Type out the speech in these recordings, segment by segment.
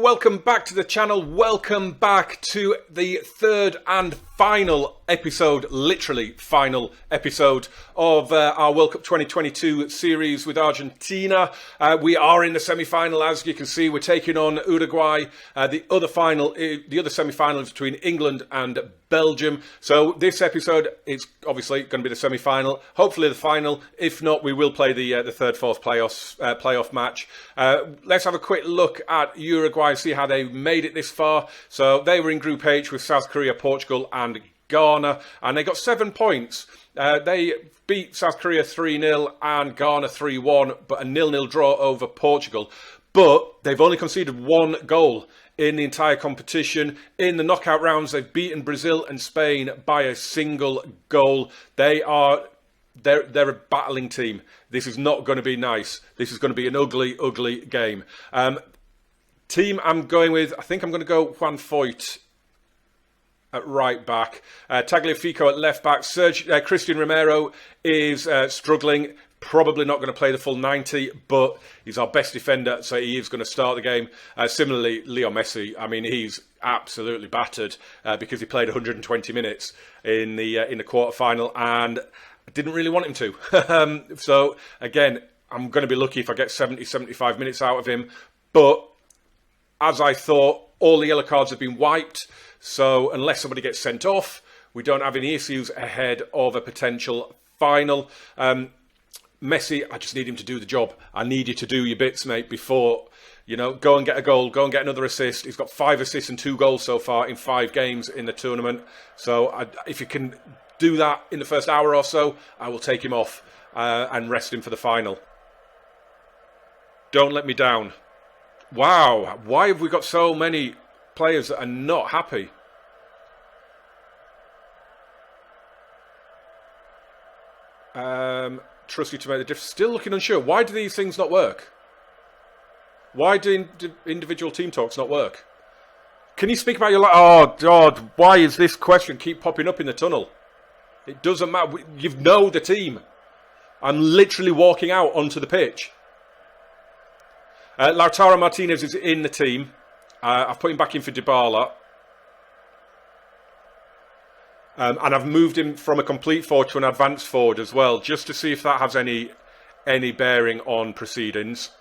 welcome back to the channel. Welcome back to the third and final episode, literally final episode of our World Cup 2022 series with Argentina. We are in the semi-final, as you can see. We're taking on Uruguay. The other semi-final is between England and Belgium. So this episode is obviously going to be the semi-final, hopefully the final. If not, we will play the third, fourth playoff match. Let's have a quick look at Uruguay, see how they made it this far. So they were in Group H with South Korea, Portugal and Ghana, and they got 7 points. They beat South Korea 3-0 and Ghana 3-1, but a 0-0 draw over Portugal. But they've only conceded 1 goal in the entire competition. In the knockout rounds, they've beaten Brazil and Spain by a single goal. They're a battling team. This is not going to be nice. This is going to be an ugly, ugly game. Team I'm going with, I think I'm going to go Juan Foyt at right back. Tagliafico at left back. Christian Romero is struggling. Probably not going to play the full 90, but he's our best defender, so he is going to start the game. Similarly, Leo Messi, I mean, he's absolutely battered because he played 120 minutes in the quarter-final, and I didn't really want him to. So, again, I'm going to be lucky if I get 70, 75 minutes out of him. But, as I thought, all the yellow cards have been wiped. So, unless somebody gets sent off, we don't have any issues ahead of a potential final. Messi, I just need him to do the job. I need you to do your bits, mate, before, go and get a goal, go and get another assist. He's got 5 assists and 2 goals so far in 5 games in the tournament. So if you can do that in the first hour or so, I will take him off and rest him for the final. Don't let me down. Wow, why have we got so many players that are not happy? Trust you to make the difference. Still looking unsure. Why do these things not work? Why do individual team talks not work? Can you speak about your life? Oh, God, why is this question keep popping up in the tunnel? It doesn't matter. You know the team. I'm literally walking out onto the pitch. Lautaro Martinez is in the team. I've put him back in for Dybala. And I've moved him from a complete forward to an advanced forward as well, just to see if that has any bearing on proceedings.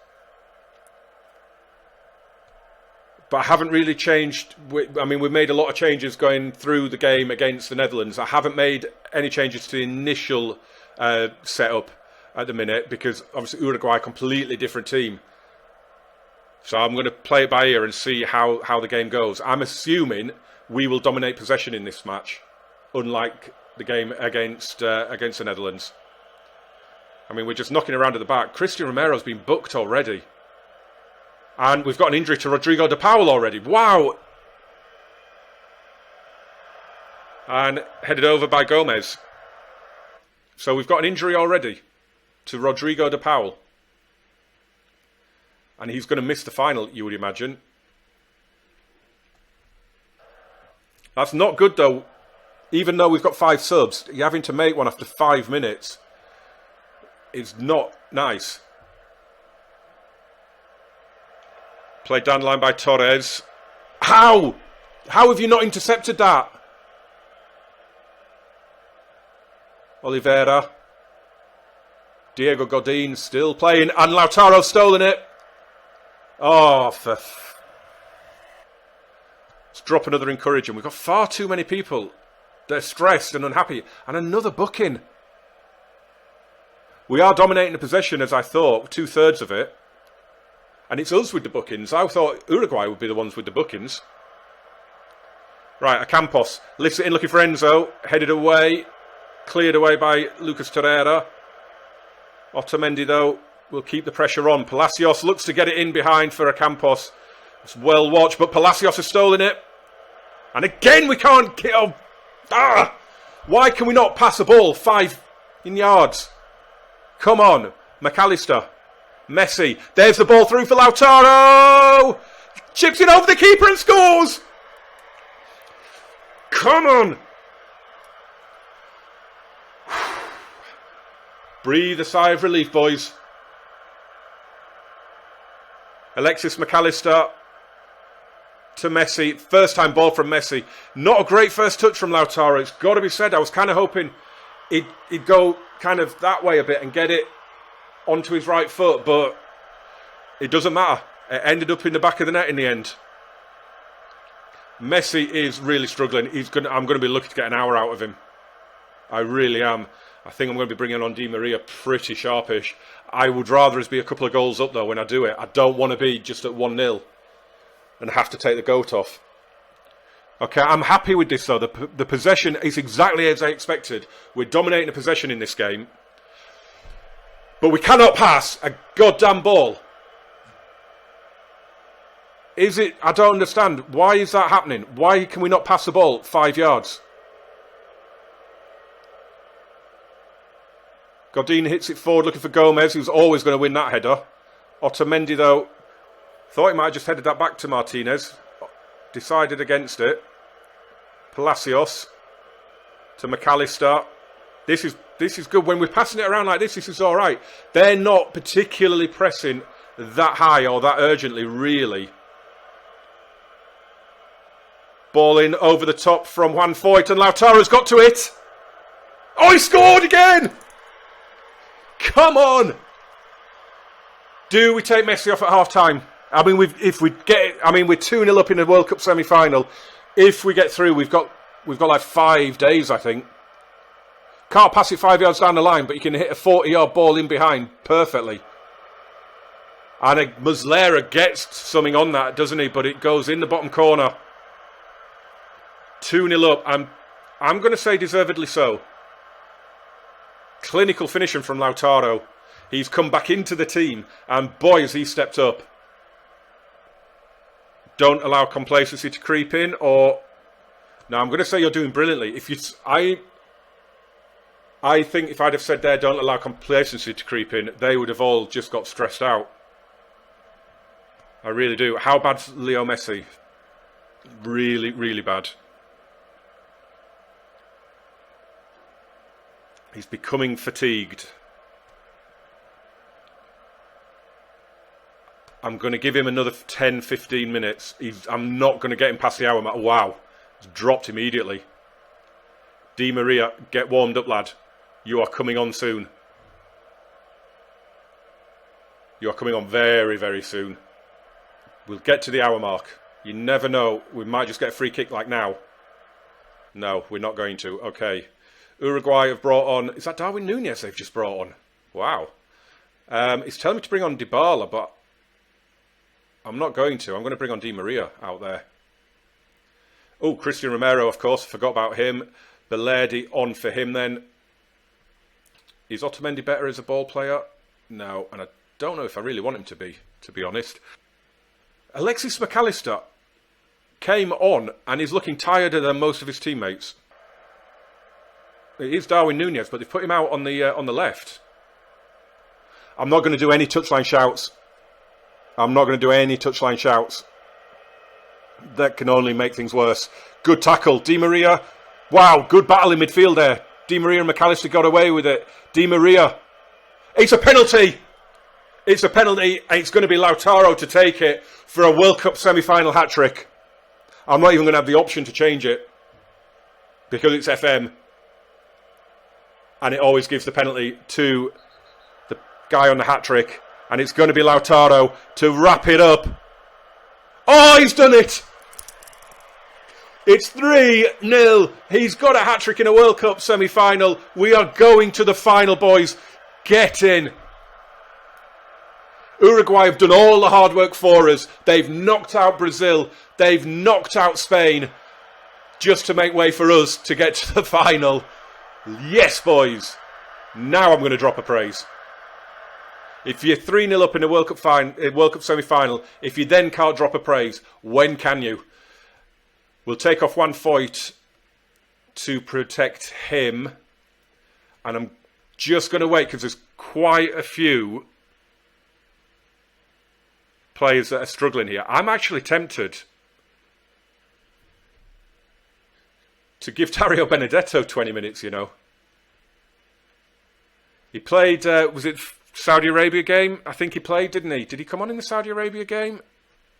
But I haven't really changed. I mean, we've made a lot of changes going through the game against the Netherlands. I haven't made any changes to the initial setup at the minute, because obviously Uruguay, completely different team. So I'm going to play it by ear and see how the game goes. I'm assuming we will dominate possession in this match, unlike the game against the Netherlands. I mean, we're just knocking around at the back. Christian Romero's been booked already. And we've got an injury to Rodrigo de Paul already. Wow! And headed over by Gomez. So we've got an injury already to Rodrigo de Paul. And he's going to miss the final, you would imagine. That's not good, though. Even though we've got 5 subs, you're having to make one after 5 minutes. It's not nice. Played down the line by Torres. How? How have you not intercepted that? Oliveira. Diego Godin still playing, and Lautaro's stolen it. Oh, let's drop another encouraging. We've got far too many people. They're stressed and unhappy. And another booking. We are dominating the possession, as I thought, 2/3 of it. And it's us with the bookings. I thought Uruguay would be the ones with the bookings. Right, Ocampos lifts it in looking for Enzo. Headed away. Cleared away by Lucas Torreira. Otamendi, though, will keep the pressure on. Palacios looks to get it in behind for Ocampos. It's well watched, but Palacios has stolen it. And again, we can't get... Why can we not pass a ball 5 yards? Come on, McAllister. Messi. There's the ball through for Lautaro. Chips it over the keeper and scores. Come on. Breathe a sigh of relief, boys. Alexis McAllister to Messi. First time ball from Messi. Not a great first touch from Lautaro. It's got to be said. I was kind of hoping he'd go kind of that way a bit and get it onto his right foot, but it doesn't matter. It ended up in the back of the net in the end. Messi is really struggling. I'm going to be looking to get an hour out of him. I really am. I think I'm going to be bringing on Di Maria pretty sharpish. I would rather us be a couple of goals up, though, when I do it. I don't want to be just at 1-0 and have to take the goat off. Okay, I'm happy with this, though. The possession is exactly as I expected. We're dominating the possession in this game. But we cannot pass a goddamn ball. Is it? I don't understand. Why is that happening? Why can we not pass the ball 5 yards? Godin hits it forward looking for Gomez, who's always going to win that header. Otamendi, though, thought he might have just headed that back to Martinez. Decided against it. Palacios to McAllister. This is good. When we're passing it around like this is all right. They're not particularly pressing that high or that urgently, really. Ball in over the top from Juan Foyt, and Lautaro's got to it. Oh, he scored again! Come on! Do we take Messi off at half-time? I mean, we're 2-0 up in the World Cup semi-final. If we get through, we've got like 5 days, I think. Can't pass it 5 yards down the line, but you can hit a 40-yard ball in behind perfectly. And Muslera gets something on that, doesn't he? But it goes in the bottom corner. 2-0 up. I'm going to say deservedly so. Clinical finishing from Lautaro. He's come back into the team, and boy, has he stepped up. Don't allow complacency to creep in, or... No, I'm going to say you're doing brilliantly. I think if I'd have said there, don't allow complacency to creep in, they would have all just got stressed out. I really do. How bad's Leo Messi? Really, really bad. He's becoming fatigued. I'm going to give him another 10, 15 minutes. I'm not going to get him past the hour. Wow. He's dropped immediately. Di Maria, get warmed up, lad. You are coming on soon. You are coming on very, very soon. We'll get to the hour mark. You never know. We might just get a free kick like now. No, we're not going to. Okay. Uruguay have brought on... Is that Darwin Núñez they've just brought on? Wow. It's telling me to bring on Dybala, but I'm not going to. I'm going to bring on Di Maria out there. Oh, Christian Romero, of course. Forgot about him. Belardi on for him then. Is Otamendi better as a ball player? No, and I don't know if I really want him to be honest. Alexis McAllister came on and is looking tireder than most of his teammates. It is Darwin Núñez, but they've put him out on the left. I'm not going to do any touchline shouts. That can only make things worse. Good tackle. Di Maria. Wow, good battle in midfield there. Di Maria and McAllister got away with it. Di Maria. It's a penalty. It's a penalty, and it's going to be Lautaro to take it for a World Cup semi-final hat-trick. I'm not even going to have the option to change it because it's FM. And it always gives the penalty to the guy on the hat-trick. And it's going to be Lautaro to wrap it up. Oh, he's done it! It's 3-0. He's got a hat-trick in a World Cup semi-final. We are going to the final, boys. Get in. Uruguay have done all the hard work for us. They've knocked out Brazil. They've knocked out Spain just to make way for us to get to the final. Yes, boys. Now I'm going to drop a praise. If you're 3-0 up in a World Cup semi-final, if you then can't drop a praise, when can you? We'll take off Juan Foyt to protect him. And I'm just going to wait because there's quite a few players that are struggling here. I'm actually tempted to give Dario Benedetto 20 minutes, you know. He played, was it Saudi Arabia game? I think he played, didn't he? Did he come on in the Saudi Arabia game?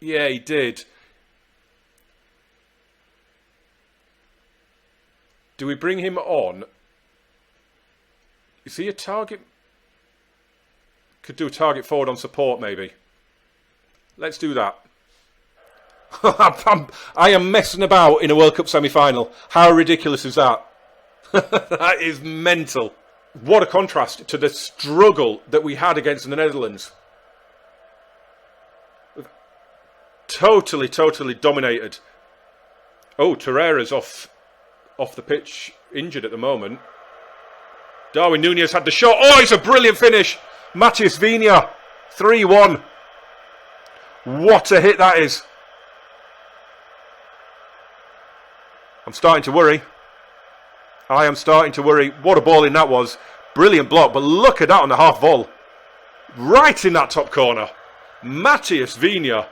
Yeah, he did. Do we bring him on? Is he a target? Could do a target forward on support, maybe. Let's do that. I am messing about in a World Cup semi-final. How ridiculous is that? That is mental. What a contrast to the struggle that we had against the Netherlands. Totally dominated. Oh, Torreira's off the pitch, injured at the moment. Darwin Núñez had the shot. Oh, it's a brilliant finish. Matías Viña, 3-1. What a hit that is. I'm starting to worry. I am starting to worry. What a ball in that was. Brilliant block, but look at that on the half volley. Right in that top corner. Matías Viña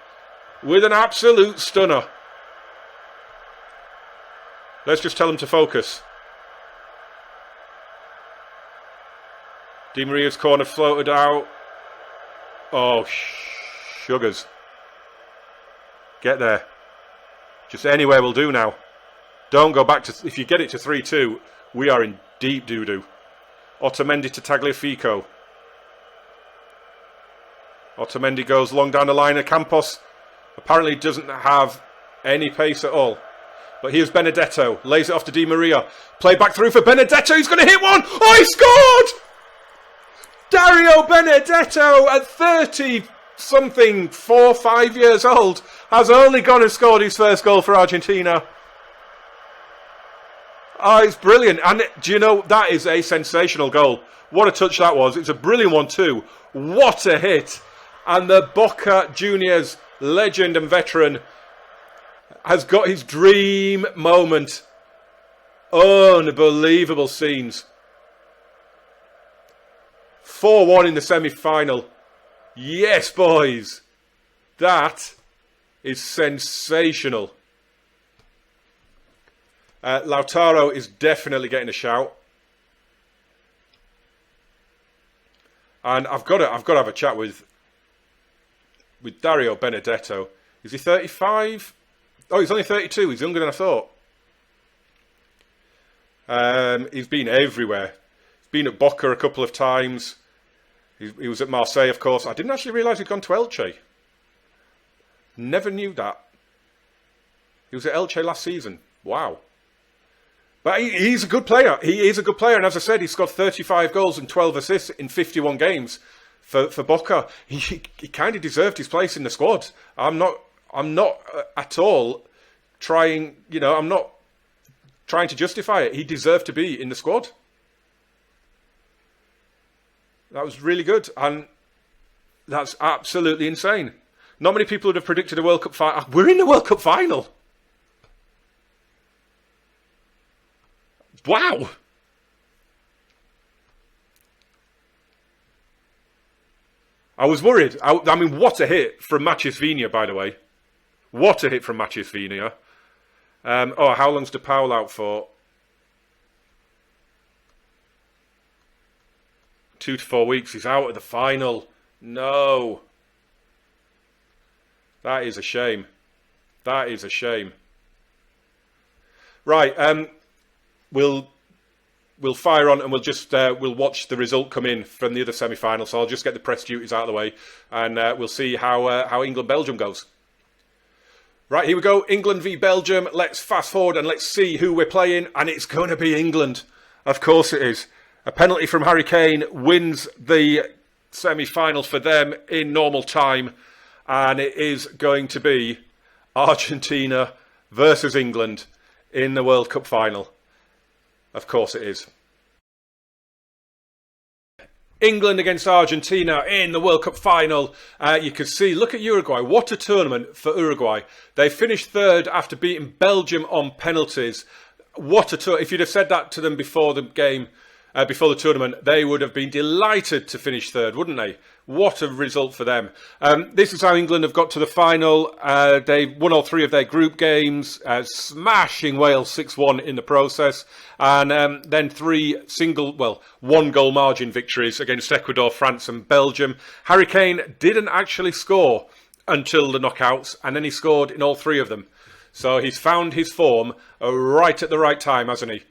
with an absolute stunner. Let's just tell him to focus. Di Maria's corner floated out. Oh, sugars. Get there. Just anywhere will do now. Don't go back to... If you get it to 3-2, we are in deep doo-doo. Otamendi to Tagliafico. Otamendi goes long down the line. Campos apparently doesn't have any pace at all. But here's Benedetto. Lays it off to Di Maria. Play back through for Benedetto. He's going to hit one. Oh, he scored! Dario Benedetto at 30-something, 4-5 years old, has only gone and scored his first goal for Argentina. Oh, it's brilliant. And do you know, that is a sensational goal. What a touch that was. It's a brilliant one too. What a hit. And the Boca Juniors legend and veteran has got his dream moment. Unbelievable scenes. 4-1 in the semi-final. Yes, boys. That is sensational. Lautaro is definitely getting a shout. And I've got to have a chat with Dario Benedetto. Is he 35? Oh, he's only 32. He's younger than I thought. He's been everywhere. He's been at Boca a couple of times. He was at Marseille, of course. I didn't actually realise he'd gone to Elche. Never knew that. He was at Elche last season. Wow. But he's a good player. He is a good player. And as I said, he scored 35 goals and 12 assists in 51 games for Boca. He kind of deserved his place in the squad. I'm not at all trying, I'm not trying to justify it. He deserved to be in the squad. That was really good. And that's absolutely insane. Not many people would have predicted a World Cup final. We're in the World Cup final. Wow. I was worried. I mean, what a hit from Matías Viña, by the way. What a hit from Matías Viña. How long's De Paul out for? 2 to 4 weeks. He's out at the final. No. That is a shame. That is a shame. Right. We'll fire on and we'll just we'll watch the result come in from the other semi-final. So I'll just get the press duties out of the way, and we'll see how England-Belgium goes. Right, here we go. England v Belgium. Let's fast forward and let's see who we're playing. And it's going to be England. Of course it is. A penalty from Harry Kane wins the semi-finals for them in normal time. And it is going to be Argentina versus England in the World Cup final. Of course it is. England against Argentina in the World Cup final. You can see, look at Uruguay. What a tournament for Uruguay. They finished third after beating Belgium on penalties. What a tour. If you'd have said that to them before the game, before the tournament, they would have been delighted to finish third, wouldn't they? What a result for them. This is how England have got to the final. They won all 3 of their group games, smashing Wales 6-1 in the process. And then 3 one-goal margin victories against Ecuador, France and Belgium. Harry Kane didn't actually score until the knockouts, and then he scored in all 3 of them. So he's found his form right at the right time, hasn't he?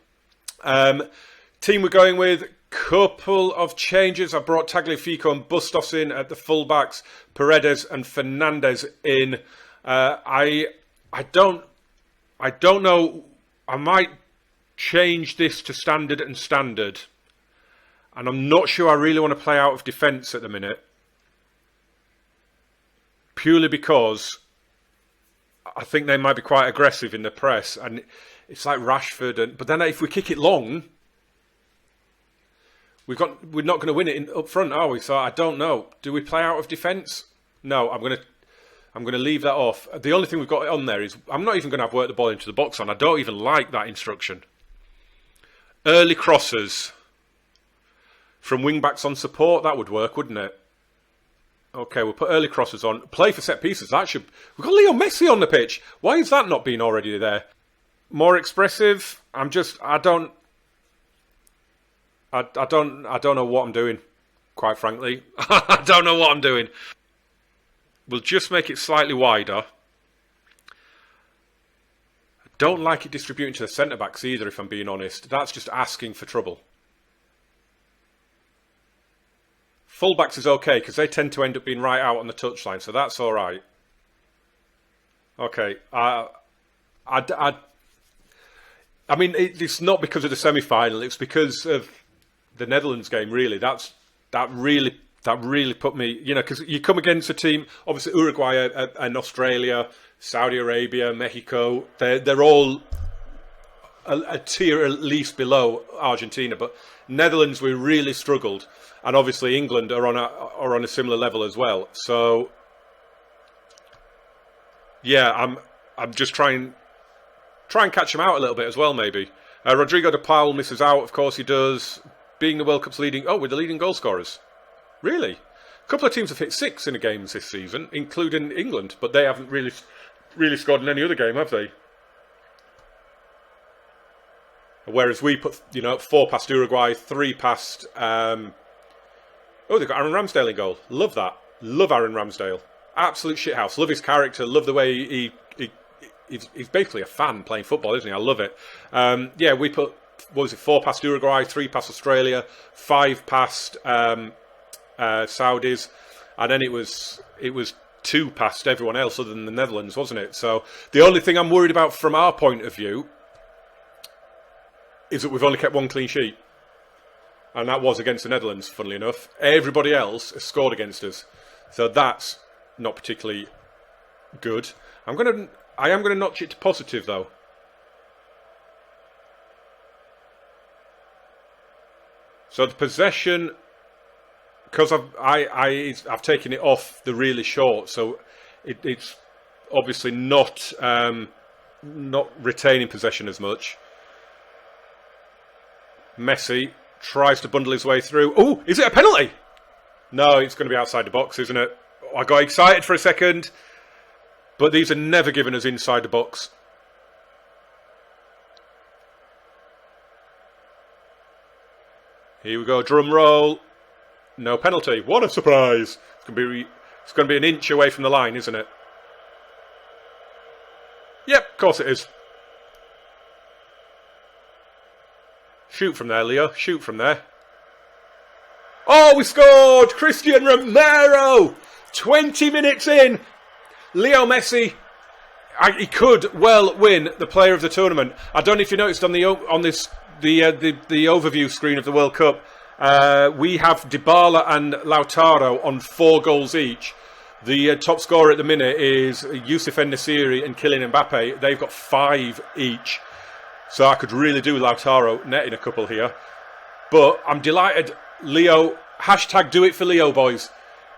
Team we're going with, couple of changes. I brought Tagliafico and Bustos in at the fullbacks, Paredes and Fernandez in. I don't know. I might change this to standard and standard. And I'm not sure I really want to play out of defence at the minute. Purely because I think they might be quite aggressive in the press. And it's like Rashford. But then if we kick it long, we're not going to win it up front, are we? So I don't know. Do we play out of defence? No, I'm going to leave that off. The only thing we've got on there is I'm not even going to have work the ball into the box on. I don't even like that instruction. Early crosses from wing-backs on support, that would work, wouldn't it? Okay, we'll put early crosses on. Play for set pieces. We've got Leo Messi on the pitch. Why is that not being already there? More expressive. I don't know what I'm doing, quite frankly. I don't know what I'm doing. We'll just make it slightly wider. I don't like it distributing to the centre-backs either, if I'm being honest. That's just asking for trouble. Full-backs is okay, because they tend to end up being right out on the touchline, so that's all right. Okay. I mean, it's not because of the semi-final. It's because of the Netherlands game, really. That really put me, because you come against a team, obviously Uruguay and Australia, Saudi Arabia, Mexico, they're all a tier at least below Argentina, but Netherlands, we really struggled, and obviously England are on a similar level as well. So yeah, I'm just trying and catch them out a little bit as well, maybe. Rodrigo de Paul misses out, of course he does. Being the World Cup's we're the leading goal scorers. Really? A couple of teams have hit 6 in the games this season, including England, but they haven't really scored in any other game, have they? Whereas we put, 4 past Uruguay, 3 past... they've got Aaron Ramsdale in goal. Love that. Love Aaron Ramsdale. Absolute shithouse. Love his character. Love the way he's basically a fan playing football, isn't he? I love it. We put, 4 past Uruguay, 3 past Australia, 5 past Saudis, and then it was 2 past everyone else other than the Netherlands, wasn't it? So the only thing I'm worried about from our point of view is that we've only kept 1 clean sheet. And that was against the Netherlands, funnily enough. Everybody else has scored against us. So that's not particularly good. I am going to notch it to positive, though. So the possession, because I've taken it off the really short, so it's obviously not retaining possession as much. Messi tries to bundle his way through. Oh, is it a penalty? No, it's going to be outside the box, isn't it? I got excited for a second, but these are never given us inside the box. Here we go, drum roll. No penalty. What a surprise! It's going to be an inch away from the line, isn't it? Yep, of course it is. Shoot from there, Leo. Shoot from there. Oh, we scored! Christian Romero! 20 minutes in. Leo Messi. He could well win the player of the tournament. I don't know if you noticed on the overview screen of the World Cup, we have Dybala and Lautaro on 4 goals each. The top scorer at the minute is Youssef En-Nesyri and Kylian Mbappe. They've got 5 each. So I could really do Lautaro netting a couple here. But I'm delighted. Leo, hashtag do it for Leo, boys.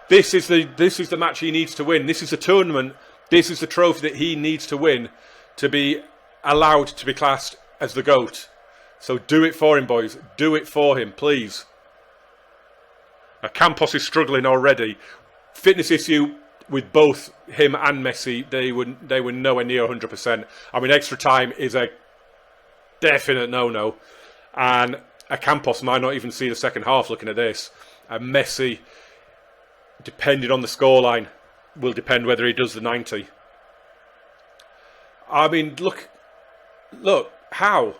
This is the match he needs to win. This is the tournament. This is the trophy that he needs to win to be allowed to be classed as the GOAT. So do it for him, boys. Do it for him, please. Campos is struggling already. Fitness issue with both him and Messi. They were nowhere near 100%. I mean, extra time is a definite no-no. And Campos might not even see the second half looking at this. And Messi, depending on the scoreline, will depend whether he does the 90. I mean, look, how?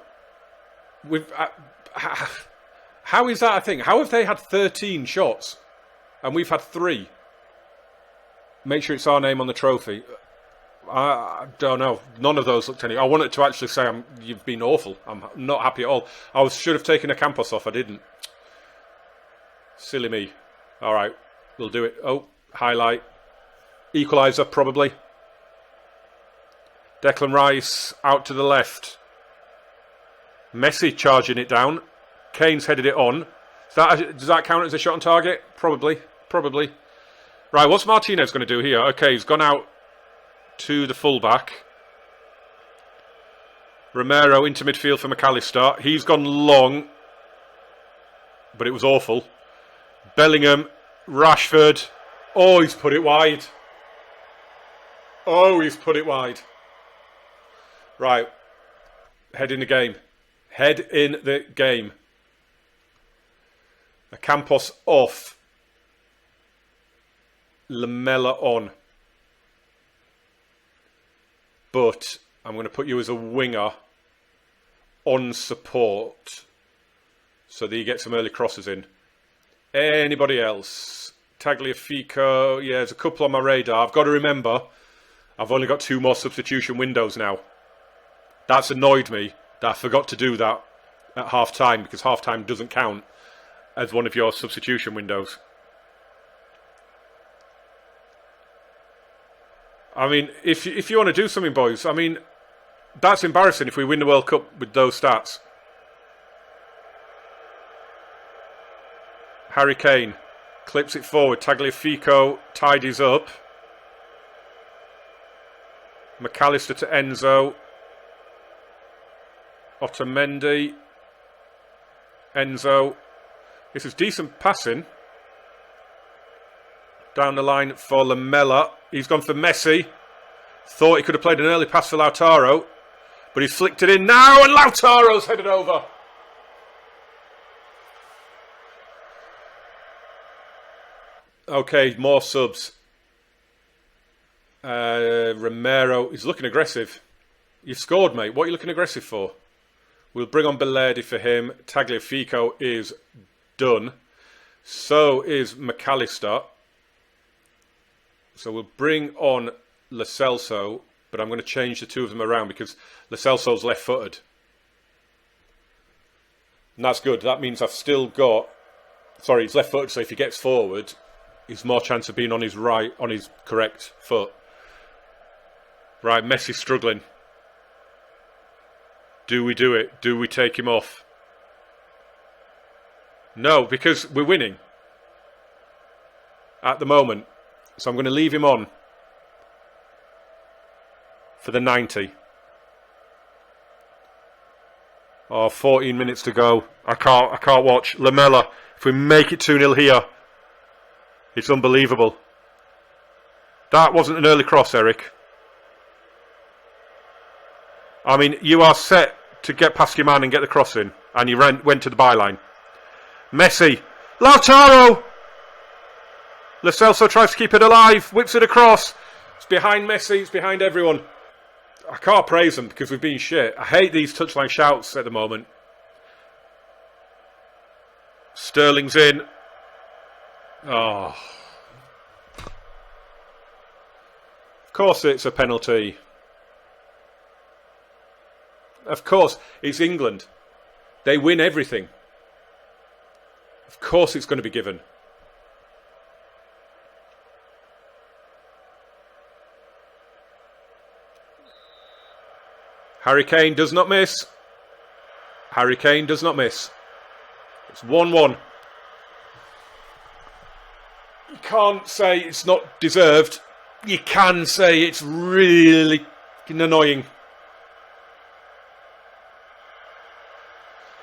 How is that a thing? How have they had 13 shots and we've had 3? Make sure it's our name on the trophy. I don't know. None of those looked any. I wanted to actually say you've been awful. I'm not happy at all. Should have taken a Campos off. I didn't. Silly me. All right, we'll do it. Oh, highlight. Equaliser, probably. Declan Rice out to the left. Messi charging it down. Kane's headed it on. Does that count as a shot on target? Probably. Right, what's Martinez going to do here? Okay, he's gone out to the fullback. Romero into midfield for McAllister. He's gone long, but it was awful. Bellingham, Rashford. Oh, he's put it wide. Right, head in the game. A Campos off. Lamela on. But I'm going to put you as a winger on support so that you get some early crosses in. Anybody else? Tagliafico. Yeah, there's a couple on my radar. I've got to remember, I've only got 2 more substitution windows now. That's annoyed me that I forgot to do that at half-time, because half-time doesn't count as one of your substitution windows. I mean, if you want to do something, boys, I mean, that's embarrassing if we win the World Cup with those stats. Harry Kane clips it forward. Tagliafico tidies up. McAllister to Enzo. Otamendi. Enzo. This is decent passing. Down the line for Lamela. He's gone for Messi. Thought he could have played an early pass for Lautaro. But he's flicked it in now and Lautaro's headed over. Okay, more subs. Romero is looking aggressive. You've scored, mate. What are you looking aggressive for? We'll bring on Beledi for him. Tagliafico is done. So is McAllister. So we'll bring on Lo Celso, but I'm going to change the 2 of them around because Lo Celso's left-footed. And that's good. That means I've still got... Sorry, he's left-footed, so if he gets forward, he's more chance of being on his correct foot. Right, Messi's struggling. Do we do it? Do we take him off? No, because we're winning. At the moment. So I'm going to leave him on for the 90. 14 minutes to go. I can't watch. Lamela, if we make it 2-0 here, it's unbelievable. That wasn't an early cross, Eric. I mean, you are set to get past your man and get the cross in, and you went to the byline. Messi. Lautaro! Lo Celso tries to keep it alive, whips it across. It's behind Messi, it's behind everyone. I can't praise them because we've been shit. I hate these touchline shouts at the moment. Sterling's in. Oh. Of course it's a penalty. Of course, it's England. They win everything. Of course it's going to be given. Harry Kane does not miss. Harry Kane does not miss. It's 1-1. You can't say it's not deserved. You can say it's really annoying.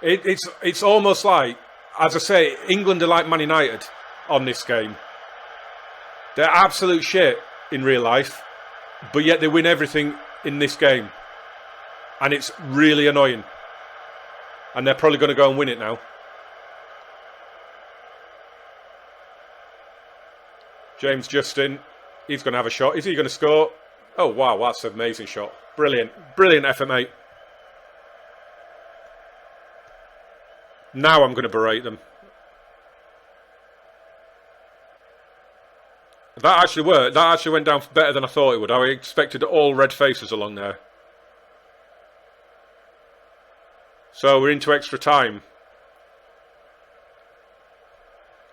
It's almost like, as I say, England are like Man United on this game. They're absolute shit in real life, but yet they win everything in this game. And it's really annoying. And they're probably going to go and win it now. James Justin, he's going to have a shot. Is he going to score? Oh, wow, that's an amazing shot. Brilliant. Brilliant effort, mate. Now I'm going to berate them. That actually worked. That actually went down better than I thought it would. I expected all red faces along there. So we're into extra time.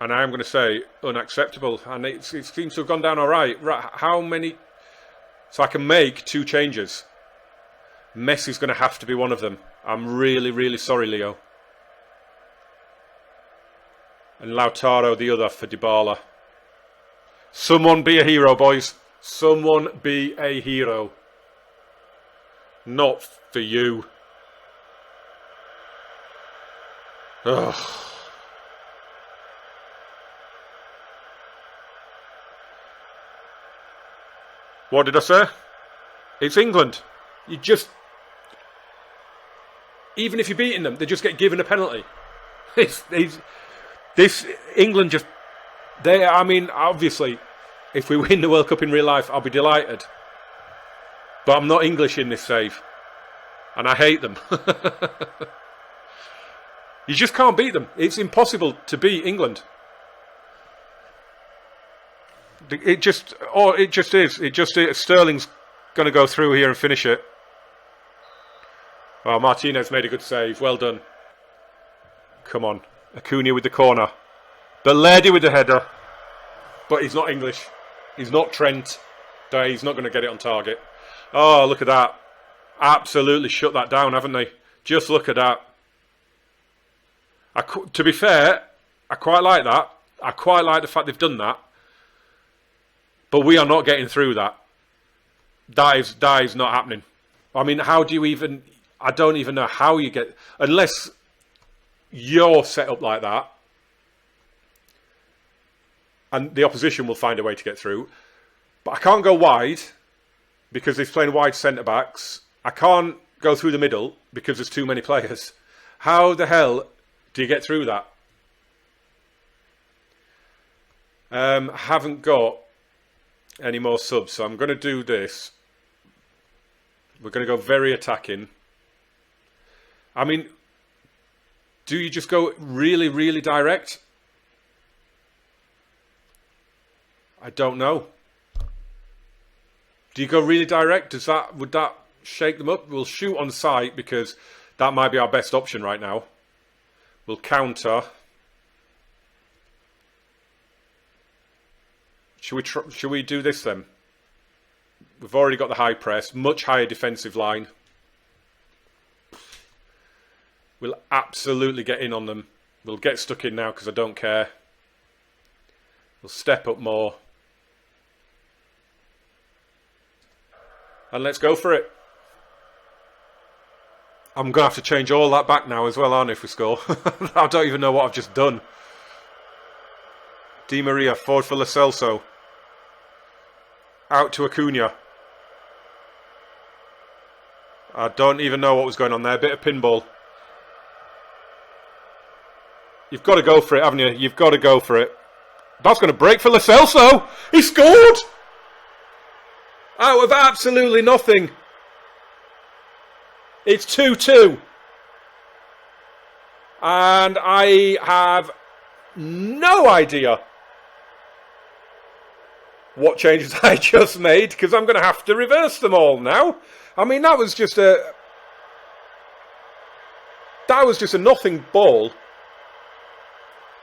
And I am going to say unacceptable. And it seems to have gone down all right. Right. How many? So I can make 2 changes. Messi's going to have to be one of them. I'm really, really sorry, Leo. And Lautaro the other for Dybala. Someone be a hero, boys. Someone be a hero. Not for you. Ugh. What did I say? It's England. You just... Even if you're beating them, they just get given a penalty. This England just... I mean, obviously, if we win the World Cup in real life, I'll be delighted. But I'm not English in this save. And I hate them. You just can't beat them. It's impossible to beat England. It just is. Sterling's going to go through here and finish it. Oh, Martinez made a good save. Well done. Come on. Acuna with the corner. The lady with the header. But he's not English. He's not Trent. He's not going to get it on target. Oh, look at that. Absolutely shut that down, haven't they? Just look at that. To be fair, I quite like that. I quite like the fact they've done that. But we are not getting through that. That is not happening. I mean, how do you even... I don't even know how you get... Unless you're set up like that. And the opposition will find a way to get through. But I can't go wide. Because he's playing wide centre-backs. I can't go through the middle. Because there's too many players. How the hell do you get through that? Haven't got any more subs. So I'm going to do this. We're going to go very attacking. I mean, do you just go really, really direct? I don't know. Do you go really direct? Would that shake them up? We'll shoot on sight because that might be our best option right now. We'll counter. Should we do this then? We've already got the high press, much higher defensive line. We'll absolutely get in on them. We'll get stuck in now because I don't care. We'll step up more. And let's go for it. I'm going to have to change all that back now as well, aren't I, if we score? I don't even know what I've just done. Di Maria, forward for Lo Celso. Out to Acuna. I don't even know what was going on there. A bit of pinball. You've got to go for it, haven't you? You've got to go for it. That's going to break for Lo Celso. He scored! Out of absolutely nothing. It's 2-2. And I have no idea what changes I just made, because I'm going to have to reverse them all now. I mean, that was just a nothing ball.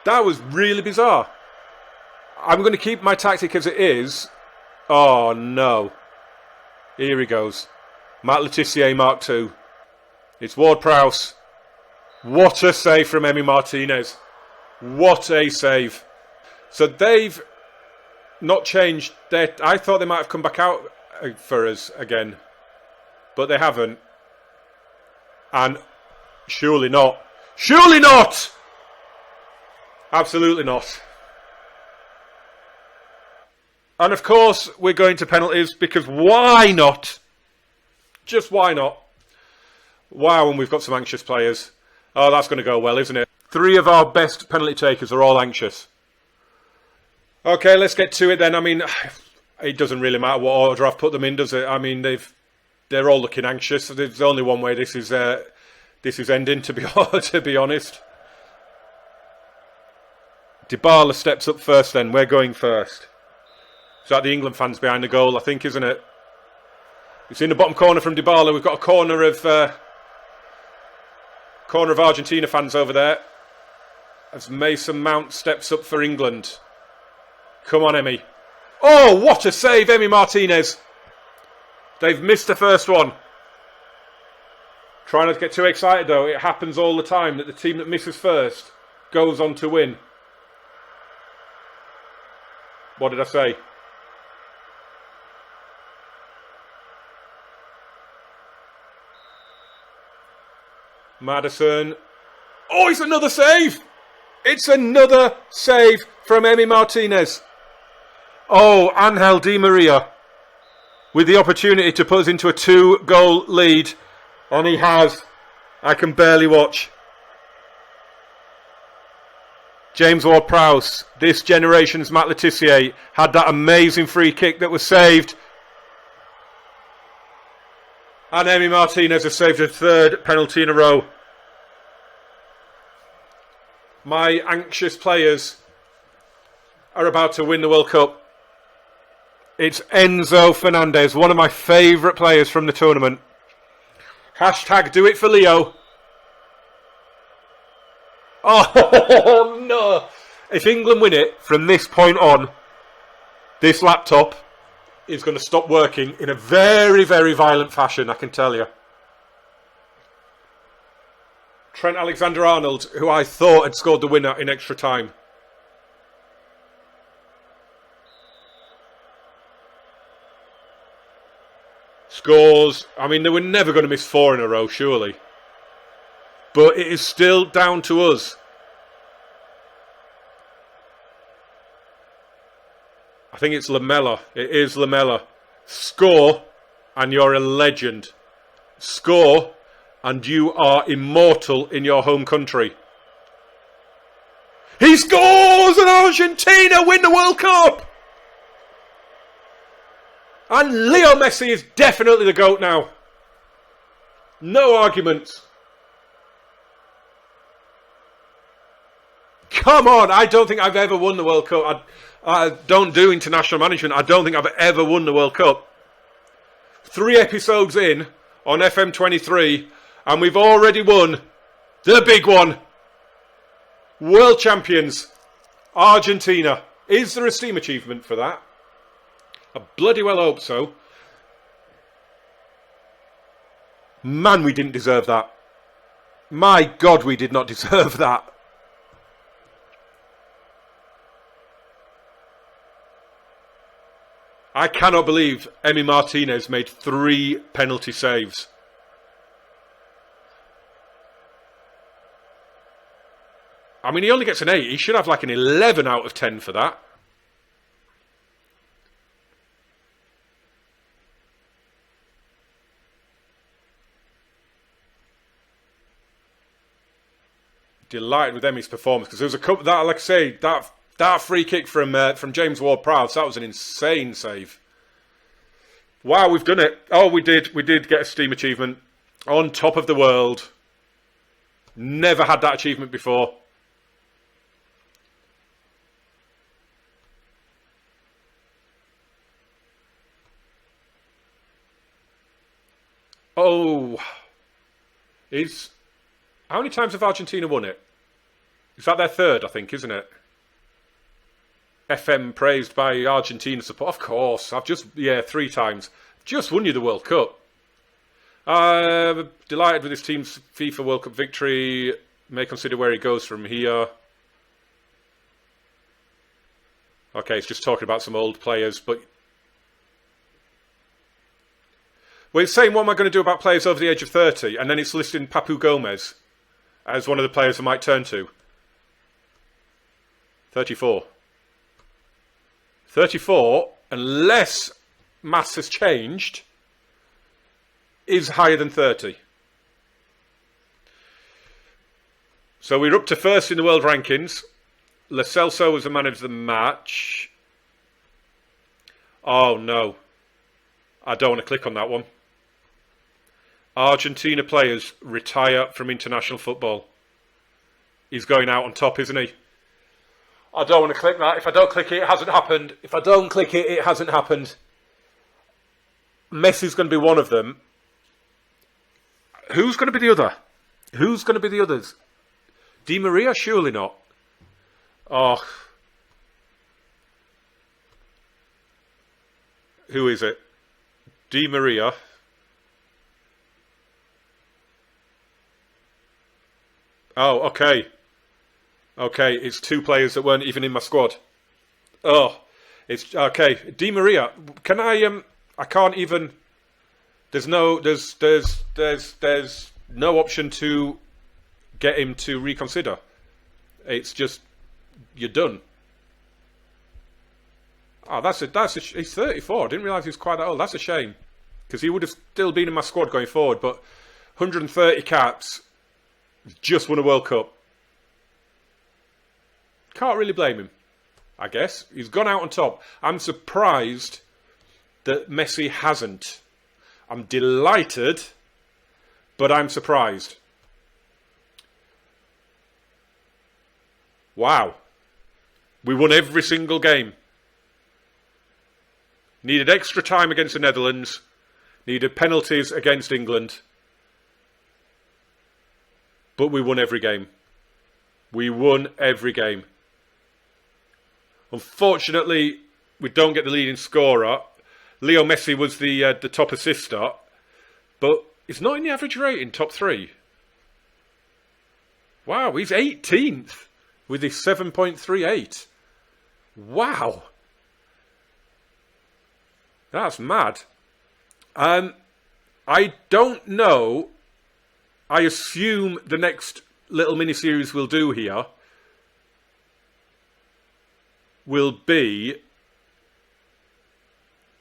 That was really bizarre. I'm going to keep my tactic as it is. Oh, no. Here he goes. Matt Letitia, Mark II. It's Ward-Prowse. What a save from Emi Martinez. What a save. So they've not changed. I thought they might have come back out for us again. But they haven't. And surely not. Surely not! Absolutely not. And of course, we're going to penalties because why not? Just why not? Wow, and we've got some anxious players. Oh, that's going to go well, isn't it? 3 of our best penalty takers are all anxious. Okay, let's get to it then. I mean, it doesn't really matter what order I've put them in, does it? I mean, they're all looking anxious. There's only one way this is ending, to be honest. Dybala steps up first then. We're going first. Is that the England fans behind the goal, I think, isn't it? It's in the bottom corner from Dybala. We've got a corner of Argentina fans over there. As Mason Mount steps up for England. Come on, Emi. Oh, what a save, Emi Martinez. They've missed the first one. Try not to get too excited, though. It happens all the time that the team that misses first goes on to win. What did I say? Maddison. Oh, it's another save! It's another save from Emi Martinez. Oh, Angel Di Maria with the opportunity to put us into a 2-goal lead. And he has. I can barely watch. James Ward-Prowse, this generation's Matt Le Tissier, had that amazing free kick that was saved. And Emi Martinez has saved a third penalty in a row. My anxious players are about to win the World Cup. It's Enzo Fernandez, one of my favourite players from the tournament. Hashtag do it for Leo. Oh, no. If England win it, from this point on, this laptop is going to stop working in a very, very violent fashion, I can tell you. Trent Alexander-Arnold, who I thought had scored the winner in extra time. Scores. I mean, they were never going to miss 4 in a row, surely. But it is still down to us. I think it's Lamela. It is Lamela. Score, and you're a legend. Score, and you are immortal in your home country. He scores, and Argentina win the World Cup! And Leo Messi is definitely the GOAT now. No arguments. Come on, I don't think I've ever won the World Cup. I don't do international management. I don't think I've ever won the World Cup. 3 episodes in on FM23 and we've already won the big one. World champions, Argentina. Is there a Steam achievement for that? I bloody well hope so. Man, we didn't deserve that. My God, we did not deserve that. I cannot believe Emi Martinez made 3 penalty saves. I mean, he only gets an 8. He should have like an 11 out of 10 for that. Delighted with Emi's performance because there was a couple that, like I say, that free kick from James Ward-Prowse, that was an insane save. Wow, we've done it. Oh, we did get a Steam achievement on top of the world. Never had that achievement before. Oh, how many times have Argentina won it? Is that their 3rd, I think, isn't it? FM praised by Argentina support. Of course, 3 times. Just won you the World Cup. Delighted with his team's FIFA World Cup victory. May consider where he goes from here. Okay, it's just talking about some old players, but well, it's saying what am I going to do about players over the age of 30, and then it's listing Papu Gomez as one of the players I might turn to. 34. 34, unless maths has changed, is higher than 30. So we're up to 1st in the world rankings. Lo Celso was the man of the match. Oh no. I don't want to click on that one. Argentina players retire from international football. He's going out on top, isn't he? I don't want to click that. If I don't click it, it hasn't happened. If I don't click it, it hasn't happened. Messi's going to be one of them. Who's going to be the other? Who's going to be the others? Di Maria? Surely not. Oh. Who is it? Di Maria. Oh, okay. Okay, it's two players that weren't even in my squad. Oh, it's okay. Di Maria. Can I can't even. There's no option to get him to reconsider. It's just you're done. Oh, he's 34. I didn't realise he was quite that old. That's a shame, because he would have still been in my squad going forward. But 130 caps, just won a World Cup. Can't really blame him, I guess. He's gone out on top. I'm surprised that Messi hasn't. I'm delighted, but I'm surprised. Wow. We won every single game. Needed extra time against the Netherlands. Needed penalties against England. But we won every game. We won every game. Unfortunately, we don't get the leading scorer. Leo Messi was the top assister, but he's not in the average rating, top 3. Wow, he's 18th with his 7.38. Wow. That's mad. I don't know. I assume the next little mini-series we'll do here will be...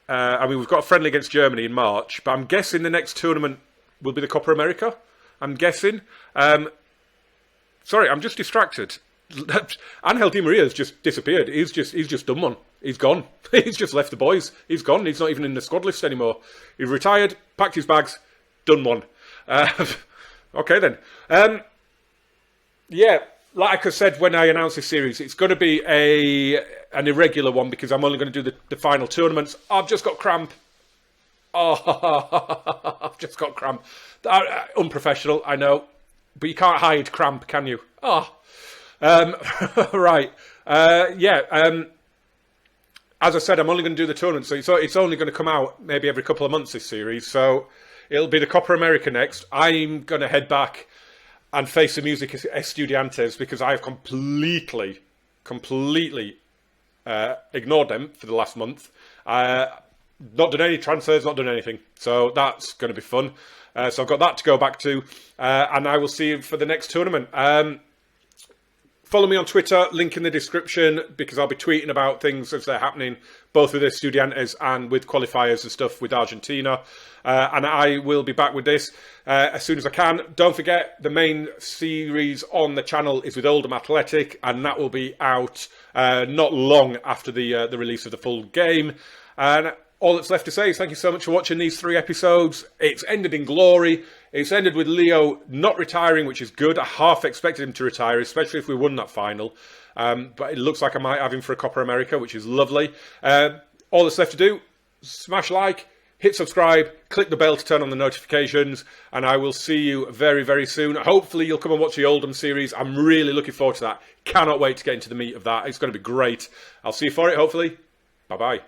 we've got a friendly against Germany in March, but I'm guessing the next tournament will be the Copa America. I'm guessing. Sorry, I'm just distracted. Angel Di Maria has just disappeared. He's just done one. He's gone. He's just left the boys. He's gone. He's not even in the squad list anymore. He retired, packed his bags, done one. Okay then. Yeah, like I said when I announced this series, it's going to be an irregular one because I'm only going to do the final tournaments. I've just got cramp. Oh, I've just got cramp. Unprofessional, I know. But you can't hide cramp, can you? Oh. Right. As I said, I'm only going to do the tournament, so it's only going to come out maybe every couple of months, this series. So it'll be the Copa America next. I'm going to head back and face the Music Estudiantes because I've completely ignored them for the last month. Not done any transfers, not done anything. So that's going to be fun. So I've got that to go back to. And I will see you for the next tournament. Follow me on Twitter, link in the description, because I'll be tweeting about things as they're happening, both with Estudiantes and with qualifiers and stuff with Argentina. And I will be back with this as soon as I can. Don't forget, the main series on the channel is with Oldham Athletic, and that will be out not long after the release of the full game. And all that's left to say is thank you so much for watching these 3 episodes. It's ended in glory. It's ended with Leo not retiring, which is good. I half expected him to retire, especially if we won that final. But it looks like I might have him for a Copa America, which is lovely. All that's left to do, smash like, hit subscribe, click the bell to turn on the notifications, and I will see you very, very soon. Hopefully you'll come and watch the Oldham series. I'm really looking forward to that. Cannot wait to get into the meat of that. It's going to be great. I'll see you for it, hopefully. Bye-bye.